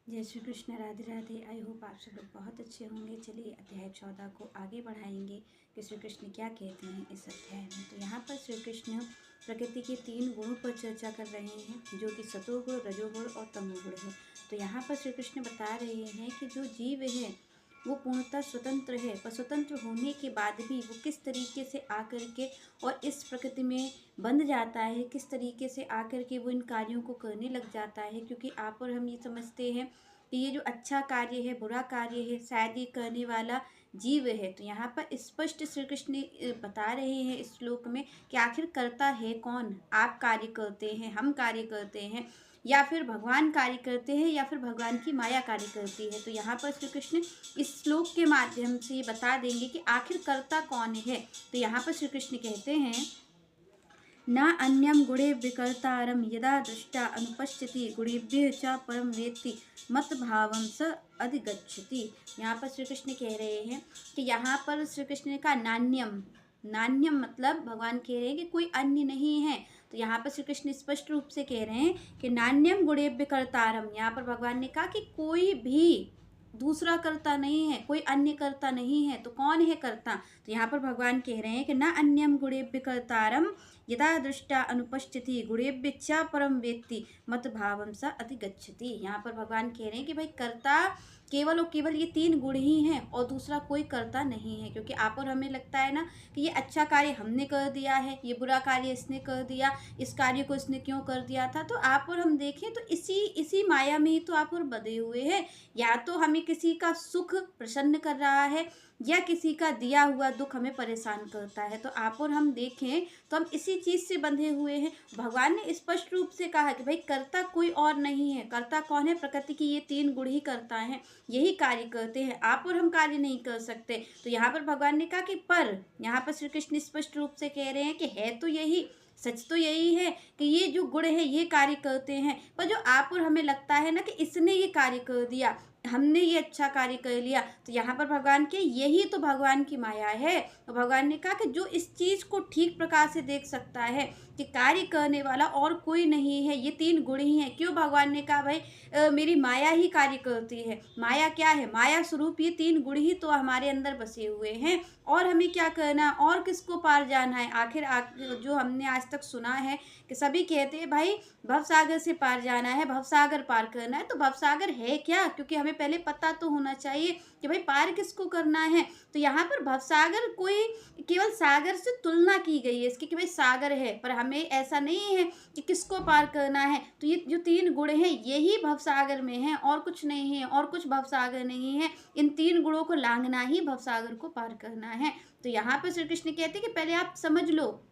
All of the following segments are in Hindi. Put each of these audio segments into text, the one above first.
जय श्री कृष्ण, राधे राधे। आई होप आप सब लोग बहुत अच्छे होंगे। चलिए अध्याय 14 को आगे बढ़ाएंगे कि श्री कृष्ण क्या कहते हैं इस अध्याय में। तो यहाँ पर श्री कृष्ण प्रकृति के 3 गुणों पर चर्चा कर रहे हैं, जो कि सतोगुण, रजोगुण और तमोगुण है। तो यहाँ पर श्री कृष्ण बता रहे हैं कि जो जीव है वो पूर्णतः स्वतंत्र है, पर स्वतंत्र होने के बाद भी वो किस तरीके से आकर के और इस प्रकृति में बंध जाता है, किस तरीके से आकर के वो इन कार्यों को करने लग जाता है। क्योंकि आप और हम ये समझते हैं कि ये जो अच्छा कार्य है, बुरा कार्य है, शायद ये करने वाला जीव है। तो यहाँ पर स्पष्ट श्री कृष्ण बता रहे हैं इस श्लोक में कि आखिर करता है कौन। आप कार्य करते हैं, हम कार्य करते हैं, या फिर भगवान कार्य करते हैं, या फिर भगवान की माया कार्य करती है। तो यहाँ पर श्री कृष्ण इस श्लोक के माध्यम से बता देंगे कि आखिर करता कौन है। तो यहाँ पर श्री कृष्ण कहते हैं, न अन्यम गुणे विकर्तारम यदा दृष्टा अनुपश्यति गुणेभ्यः च परम वेत्ति मत भावम स अधिगच्छति। यहाँ पर श्री कृष्ण कह रहे हैं कि यहाँ पर श्री कृष्ण का नान्यम, नान्यम मतलब भगवान कह रहे हैं कि कोई अन्य नहीं है। तो यहाँ पर श्री कृष्ण स्पष्ट रूप से कह रहे हैं कि नान्यम गुणेभ्य कर्तारम। यहाँ पर भगवान ने कहा कि कोई भी दूसरा कर्ता नहीं है, कोई अन्य कर्ता नहीं है। तो कौन है कर्ता? तो यहाँ पर भगवान कह रहे हैं कि न अन्यम गुणेभ्य कर्तारम यदा दृष्टा अनुपस्थिति गुणेभ्य च परम वेत्ति मत भावम सा अधिगच्छति। यहाँ पर भगवान कह रहे हैं कि भाई कर्ता केवल और केवल ये 3 गुण ही हैं और दूसरा कोई कर्ता नहीं है। क्योंकि आप और हमें लगता है ना कि ये अच्छा कार्य हमने कर दिया है, ये बुरा कार्य इसने कर दिया, इस कार्य को इसने क्यों कर दिया था। तो आप और हम देखें तो इसी माया में ही तो आप और बंधे हुए हैं। या तो हमें किसी का सुख प्रसन्न कर रहा है, या किसी का दिया हुआ दुख हमें परेशान करता है। तो आप और हम देखें तो हम इसी चीज़ से बंधे हुए हैं। भगवान ने स्पष्ट रूप से कहा कि भाई कर्ता कोई और नहीं है। कर्ता कौन है? प्रकृति की ये 3 गुण ही करता है, यही कार्य करते हैं। आप और हम कार्य नहीं कर सकते। तो यहाँ पर भगवान ने कहा कि पर यहाँ पर श्री कृष्ण स्पष्ट रूप से कह रहे हैं कि है तो यही, सच तो यही है कि ये जो गुण है ये कार्य करते हैं। पर जो आप और हमें लगता है ना कि इसने ये कार्य कर दिया, हमने ये अच्छा कार्य कर लिया, तो यहाँ पर भगवान के यही तो भगवान की माया है। तो भगवान ने कहा कि जो इस चीज़ को ठीक प्रकार से देख सकता है कि कार्य करने वाला और कोई नहीं है, ये 3 गुण ही हैं। क्यों? भगवान ने कहा भाई मेरी माया ही कार्य करती है। माया क्या है? माया स्वरूप ये 3 गुण ही तो हमारे अंदर बसे हुए हैं। और हमें क्या करना, और किसको पार जाना है? आखिर जो हमने आज तक सुना है कि सभी कहते हैं भाई भवसागर से पार जाना है, भवसागर पार करना है। तो भवसागर है क्या? क्योंकि हमें पहले पता तो होना चाहिए कि भाई पार किसको करना है। तो यहाँ पर भवसागर कोई केवल सागर से तुलना की गई है इसकी कि भाई सागर है, पर हमें ऐसा नहीं है कि किसको पार करना है। तो ये जो 3 गुण हैं यही भवसागर में है, और कुछ नहीं है, और कुछ भवसागर नहीं है। इन 3 गुणों को लांघना ही भवसागर को पार करना है। तो यहाँ पर श्री कृष्ण कहते हैं कि पहले आप समझ लो,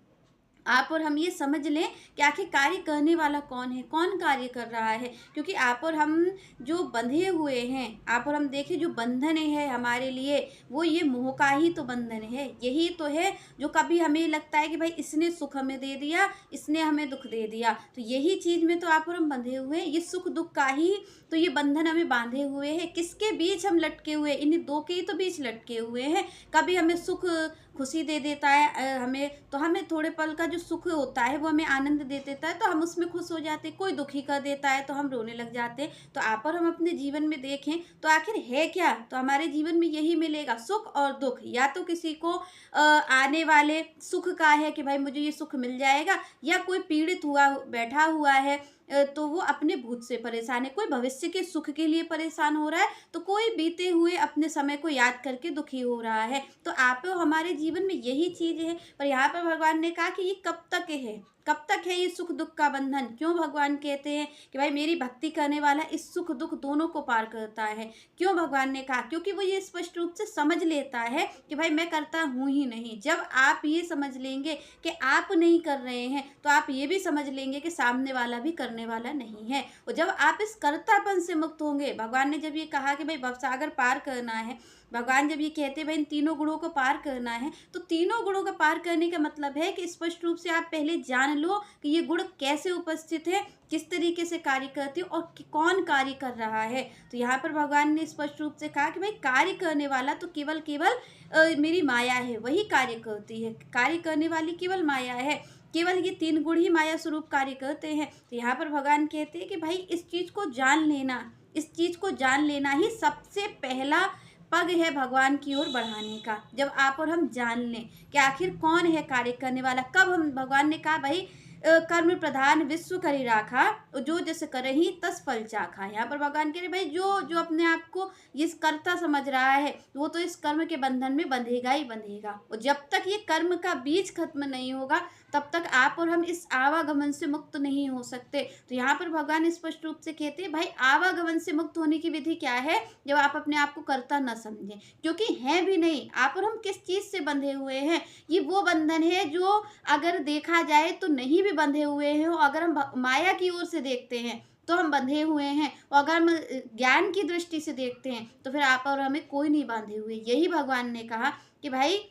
आप और हम ये समझ लें कि आखिर कार्य करने वाला कौन है, कौन कार्य कर रहा है। क्योंकि आप और हम जो बंधे हुए हैं, आप और हम देखें जो बंधन है हमारे लिए, वो ये मोह का ही तो बंधन है। यही तो है जो कभी हमें लगता है कि भाई इसने सुख हमें दे दिया, इसने हमें दुख दे दिया। तो यही चीज़ में तो आप और हम बंधे हुए हैं, ये सुख दुख का ही तो ये बंधन हमें बांधे हुए हैं। किसके बीच हम लटके हुए? इन्हीं 2 के ही तो बीच लटके हुए हैं। कभी हमें सुख खुशी दे देता है, हमें थोड़े पल का जो सुख होता है वो हमें आनंद दे देता है, तो हम उसमें खुश हो जाते हैं। कोई दुखी कर देता है तो हम रोने लग जाते हैं। तो आप और हम अपने जीवन में देखें तो आखिर है क्या? तो हमारे जीवन में यही मिलेगा, सुख और दुख। या तो किसी को आने वाले सुख का है कि भाई मुझे ये सुख मिल जाएगा, या कोई पीड़ित हुआ बैठा हुआ है तो वो अपने भूत से परेशान है। कोई भविष्य के सुख के लिए परेशान हो रहा है, तो कोई बीते हुए अपने समय को याद करके दुखी हो रहा है। तो आप और हमारे जीवन में यही चीज़ है। पर यहाँ पर भगवान ने कहा कि ये कब तक है, कब तक है ये सुख दुख का बंधन। क्यों भगवान कहते हैं कि भाई मेरी भक्ति करने वाला इस सुख दुख दोनों को पार करता है। क्यों भगवान ने कहा? क्योंकि वो ये स्पष्ट रूप से समझ लेता है कि भाई मैं करता हूँ ही नहीं। जब आप ये समझ लेंगे कि आप नहीं कर रहे हैं, तो आप ये भी समझ लेंगे कि सामने वाला भी करने वाला नहीं है। और जब आप इस कर्तापन से मुक्त होंगे, भगवान ने जब ये कहा कि भाई भवसागर पार करना है, भगवान जब ये कहते हैं भाई इन 3 गुणों को पार करना है, तो 3 गुणों का पार करने का मतलब है कि स्पष्ट रूप से आप पहले जान लो कि ये गुण कैसे उपस्थित है, किस तरीके से कार्य करते हो, और कौन कार्य कर रहा है। तो यहाँ पर भगवान ने स्पष्ट रूप से कहा कि भाई कार्य करने वाला तो केवल केवल मेरी माया है, वही कार्य करती है। कार्य करने वाली केवल माया है, केवल ये 3 गुण ही माया स्वरूप कार्य करते हैं। तो यहाँ पर भगवान कहते हैं कि भाई इस चीज़ को जान लेना, इस चीज़ को जान लेना ही सबसे पहला पग है भगवान की ओर बढ़ाने का। जब आप और हम जान लें कि आखिर कौन है कार्य करने वाला, कब हम भगवान ने कहा भाई कर्म प्रधान विश्व करी राखा, जो जस करहि तस फल चाखा। यहाँ पर भगवान कह रहे भाई जो जो अपने आप को ये कर्ता समझ रहा है वो तो इस कर्म के बंधन में बंधेगा ही बंधेगा, और जब तक ये कर्म का बीज खत्म नहीं होगा तब तक आप और हम इस आवागमन से मुक्त नहीं हो सकते। तो यहाँ पर भगवान स्पष्ट रूप से कहते हैं भाई आवागमन से मुक्त होने की विधि क्या है, जब आप अपने आप को कर्ता न समझें, क्योंकि हैं भी नहीं। आप और हम किस चीज़ से बंधे हुए हैं, ये वो बंधन है जो अगर देखा जाए तो नहीं भी बंधे हुए हैं, और अगर हम माया की ओर से देखते हैं तो हम बंधे हुए हैं, और अगर हम ज्ञान की दृष्टि से देखते हैं तो फिर आप और हमें कोई नहीं बांधे हुए। यही भगवान ने कहा कि भाई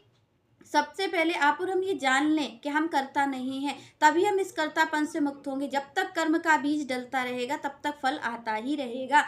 सबसे पहले आप और हम ये जान लें कि हम कर्ता नहीं हैं, तभी हम इस कर्तापन से मुक्त होंगे। जब तक कर्म का बीज डलता रहेगा तब तक फल आता ही रहेगा।